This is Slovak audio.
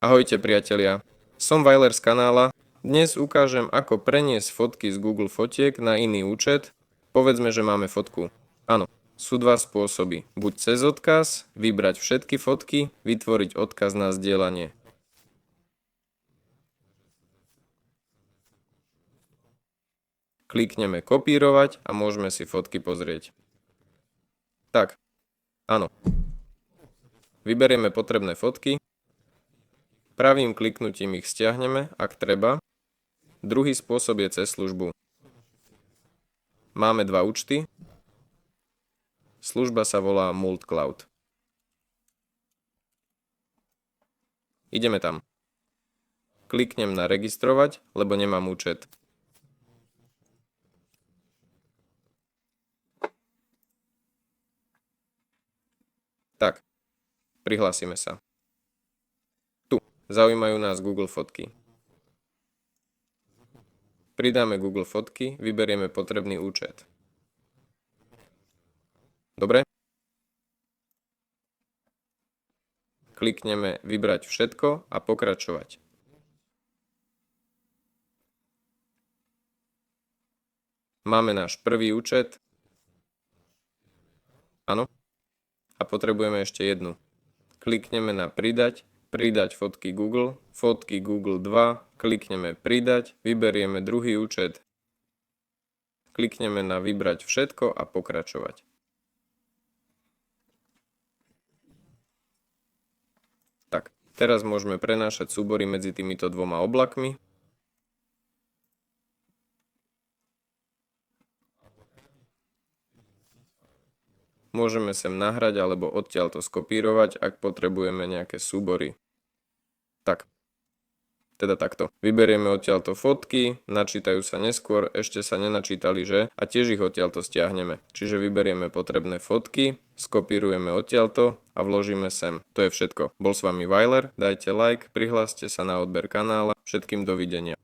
Ahojte priatelia, som Weiler z kanála. Dnes ukážem, ako preniesť fotky z Google Fotiek na iný účet. Povedzme, že máme fotku. Áno, sú dva spôsoby. Buď cez odkaz, vybrať všetky fotky, vytvoriť odkaz na zdieľanie. Klikneme kopírovať a môžeme si fotky pozrieť. Tak, áno. Vyberieme potrebné fotky. Pravým kliknutím ich stiahneme, ak treba. Druhý spôsob je cez službu. Máme dva účty. Služba sa volá MultCloud. Ideme tam. Kliknem na registrovať, lebo nemám účet. Tak, prihlásime sa. Zaujímajú nás Google fotky. Pridáme Google fotky, vyberieme potrebný účet. Dobre? Klikneme vybrať všetko a pokračovať. Máme náš prvý účet. Áno. A potrebujeme ešte jednu. Klikneme na pridať fotky Google 2, klikneme pridať, vyberieme druhý účet, klikneme na vybrať všetko a pokračovať. Tak, teraz môžeme prenášať súbory medzi týmito dvoma oblakmi. Môžeme sem nahrať alebo odtiaľto skopírovať, ak potrebujeme nejaké súbory. Tak, teda takto. Vyberieme odtiaľto fotky, načítajú sa neskôr, ešte sa nenačítali, že? A tiež ich odtiaľto stiahneme. Čiže vyberieme potrebné fotky, skopírujeme odtiaľto a vložíme sem. To je všetko. Bol s vami Weiler, dajte like, prihláste sa na odber kanála. Všetkým dovidenia.